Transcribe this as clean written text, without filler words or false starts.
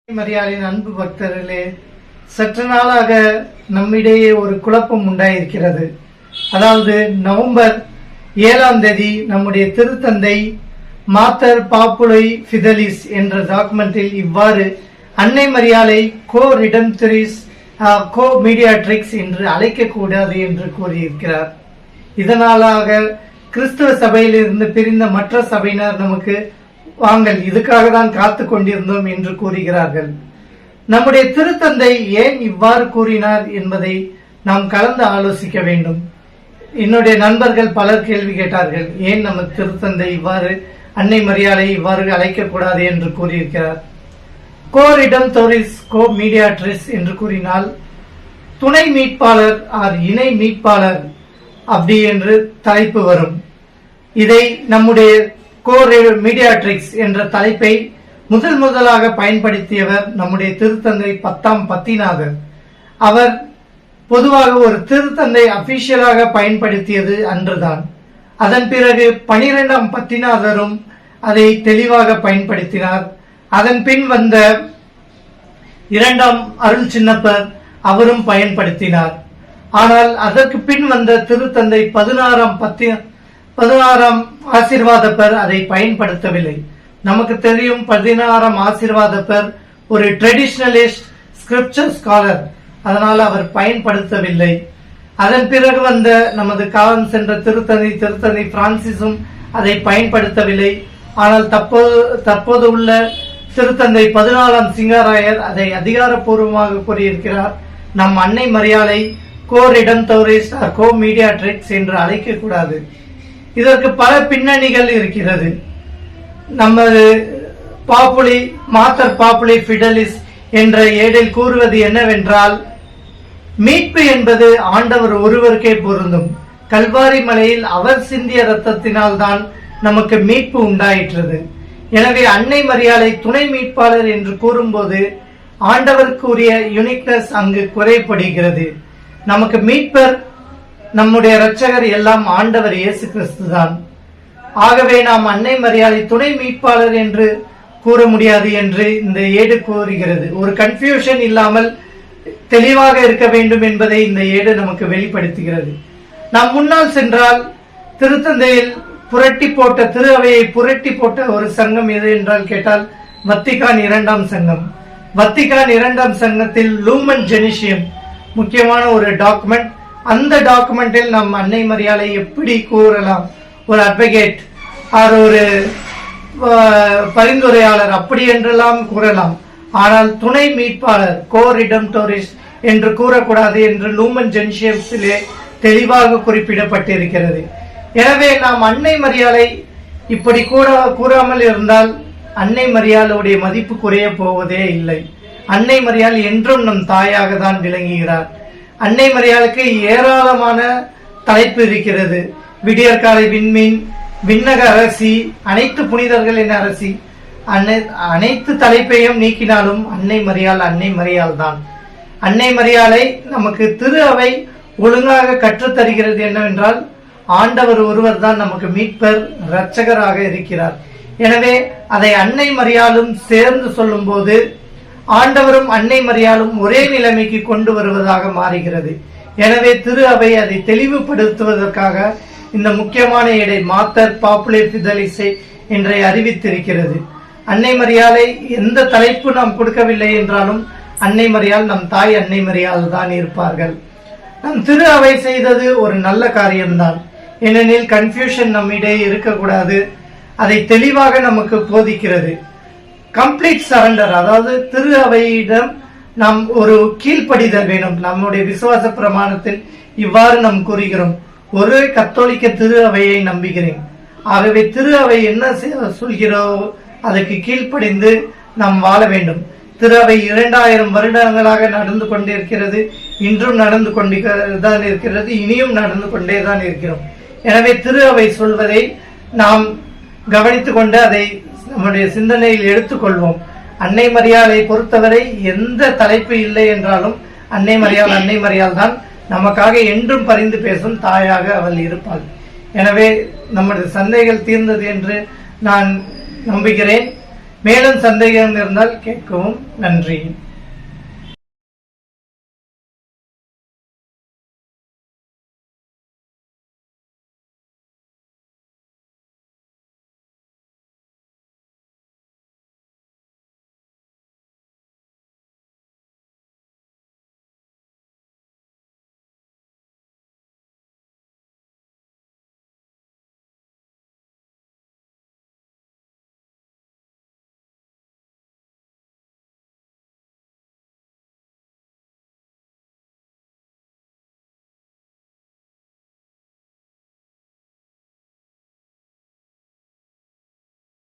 மரியாதையின் அன்பு பக்தர்களே, சற்று நாளாக நம்மிடையே ஒரு குழப்பம் உண்டாயிருக்கிறது. அதாவது நவம்பர் 7ஆம் தேதி நம்முடைய திருத்தந்தை மாத்தர் பாப்புலை ஃபிதலிஸ் என்ற டாக்குமெண்டில் இவ்வாறு அன்னை மரியாளை கோ ரிடம்டரிஸ் கோ மீடியாட்ரிக்ஸ் என்று அழைக்கக்கூடாது என்று கூறியிருக்கிறார். இதனாலாக கிறிஸ்துவ சபையிலிருந்து பிரிந்த மற்ற சபையினர் நமக்கு வாங்கள் இதுக்காக தான் காத்து கொண்டிருந்தோம் என்று கூறுகிறார்கள். நம்முடைய திருத்தந்தை ஏன் இவ்வாறு கூறினார் என்பதை நாம் கலந்து ஆலோசிக்க வேண்டும். என்னுடைய நண்பர்கள் பலர் கேள்வி கேட்டார்கள், ஏன் நம்ம திருத்தந்தை இவ்வாறு அன்னை மரியாதை இவ்வாறு அழைக்கக்கூடாது என்று கூறியிருக்கிறார். கோ ரிடம்டரிஸ் கோ மீடியாட்ரிஸ் என்று கூறினால் துணை மீட்பாளர் ஆர் இணை மீட்பாளர் அப்படி என்று தலைப்பு வரும். இதை நம்முடைய கோ மீடியாட்ரிக்ஸ் என்ற தலைப்பை முதலாக பயன்படுத்தியவர் நம்முடைய திருத்தந்தை 10ஆம் பத்திநாதர். அவர் பொதுவாக ஒரு திருத்தந்தை அபிஷியலாக பயன்படுத்தியது அன்றுதான். அதன் பிறகு 12ஆம் பத்திநாதரும் அதை தெளிவாக பயன்படுத்தினார். அதன் பின் வந்த 2ஆம் அருள் சின்னப்பர் அவரும் பயன்படுத்தினார். ஆனால் அதற்கு பின் வந்த திருத்தந்தை 16ஆம் ஆசீர்வாதப்பர் அதை பயன்படுத்தவில்லை. நமக்கு தெரியும் 16ஆம் ஆசீர்வாதப்பர் ஒரு ட்ரெடிஷனலிஸ்ட் ஸ்கிரிப்சர் ஸ்காலர், அதனால் அவர் பயன்படுத்தவில்லை. அதன் பிறகு வந்த நமது காலம் சென்ற திருத்தந்தை பிரான்சிஸும் அதை பயன்படுத்தவில்லை. ஆனால் தற்போது உள்ள திருத்தந்தை 14ஆம் சிங்காராயர் அதை அதிகாரப்பூர்வமாக கூறியிருக்கிறார். நம் அன்னை மரியாளை கோ ரிடம்டரிஸ் கோ மீடியாட்ரிக்ஸ் என்று அழைக்கக்கூடாது. இதற்கு பல பின்னணிகள் இருக்கிறது. நமது மாத்தர் பாப்புலை ஃபிடலிஸ் என்ற ஏடில் கூறுவது என்னவென்றால், மீட்பு என்பது ஆண்டவர் ஒருவருக்கே பொருந்தும். கல்வாரி மலையில் அவர் சிந்திய இரத்தத்தினால் தான் நமக்கு மீட்பு உண்டாயிற்றது. எனவே அன்னை மரியாளை துணை மீட்பாளர் என்று கூறும்போது ஆண்டவருக்குரிய யுனிக்னஸ் அங்கு குறைபடுகிறது. நமக்கு மீட்பர் நம்முடைய இரட்சகர் எல்லாம் ஆண்டவர் இயேசு கிறிஸ்து தான். ஆகவே நாம் அன்னை மரியாதை துணை மீட்பாளர் என்று கூற முடியாது என்று இந்த ஏடு கூறுகிறது. ஒரு கன்ஃபியூஷன் இல்லாமல் தெளிவாக இருக்க வேண்டும் என்பதை இந்த ஏடு நமக்கு வெளிப்படுத்துகிறது. நாம் முன்னால் சென்றால் திருத்தந்தையில் திரு அவையை புரட்டி போட்ட ஒரு சங்கம் எது என்றால் கேட்டால் வத்திக்கான் 2ஆம் சங்கம். வத்திக்கான் 2ஆம் சங்கத்தில் லூமன் ஜெனிஷியம் முக்கியமான ஒரு டாக்குமெண்ட். அந்த டாக்குமெண்டில் நம் அன்னை மரியாதை எப்படி கூறலாம், ஒரு அட்வொகேட் ஆர் ஒரு பரிந்துரையாளர் அப்படி என்றெல்லாம் கூறலாம். ஆனால் துணை மீட்பாளர் கோ ரிடம்டரிஸ் என்று கூறக்கூடாது என்று லூமன் ஜெனிஷியத்திலே தெளிவாக குறிப்பிடப்பட்டிருக்கிறது. எனவே நாம் அன்னை மரியாதை இப்படி கூறாமல் இருந்தால் அன்னை மரியாளுடைய மதிப்பு குறைய போவதே இல்லை. அன்னை மரியாள் என்றும் நம் தாயாக தான் விளங்குகிறார். அன்னை மரியாளுக்கு ஏராளமான தலைப்பு இருக்கிறது. விடியற்காலை விண்மீன், விண்ணக அரசி, அனைத்து புனிதர்களின் அரசி, அனைத்து தலைப்பையும் நீக்கினாலும் அன்னை மரியாள் தான். அன்னை மரியாளை நமக்கு திரு அவை ஒழுங்காக கற்றுத்தருகிறது என்னவென்றால், ஆண்டவர் ஒருவர் தான் நமக்கு மீட்பர் இரட்சகராக இருக்கிறார். எனவே அதை அன்னை மரியாளும் சேர்ந்து சொல்லும் போது ஆண்டவரும் அன்னை மரியாளும் ஒரே நிலைமைக்கு கொண்டு வருவதாக மாறுகிறது. எனவே திரு அவை அதை தெளிவுபடுத்துவதற்காக இந்த முக்கியமான இடை மாத்தர் பாப்புலை ஃபிதலிஸை என்றை அறிவித்திருக்கிறது. அன்னை மரியாளை எந்த தலைப்பு நாம் கொடுக்கவில்லை என்றாலும் அன்னை மரியாள் நம் தாய் அன்னை மரியாள் தான் இருப்பார்கள். நம் திரு அவை செய்தது ஒரு நல்ல காரியம்தான். ஏனெனில் கன்ஃபியூஷன் நம்மிடையே இருக்கக்கூடாது. அதை தெளிவாக நமக்கு போதிக்கிறது. கம்ப்ளீட் சரண்டர், அதாவது திரு அவையிடம் நாம் ஒரு கீழ்ப்படிதல் வேணும். நம்முடைய விசுவாச பிரமாணத்தில் இவ்வாறு நாம் கூறுகிறோம், ஒரு கத்தோலிக்க திரு அவையை நம்புகிறேன். ஆகவே திரு அவை என்ன சொல்கிறோ அதற்கு கீழ்ப்படிந்து நாம் வாழ வேண்டும். திரு அவை 2000 வருடங்களாக நடந்து கொண்டிருக்கிறது. இன்றும் நடந்து கொண்டுதான் இருக்கிறது. இனியும் நடந்து கொண்டேதான் இருக்கிறோம். எனவே திரு அவை சொல்வதை நாம் கவனித்துக் கொண்டு அதை நம்முடைய சிந்தனையில் எடுத்துக்கொள்வோம். அன்னை மரியாளை பொறுத்தவரை எந்த தலைப்பு இல்லை என்றாலும் அன்னை மரியாள் தான் நமக்காக என்றும் பரிந்து பேசும் தாயாக அவள் இருப்பாள். எனவே நம்முடைய சந்தேகங்கள் தீர்ந்தது என்று நான் நம்புகிறேன். மேலும் சந்தேகம் இருந்தால் கேட்கவும். நன்றி.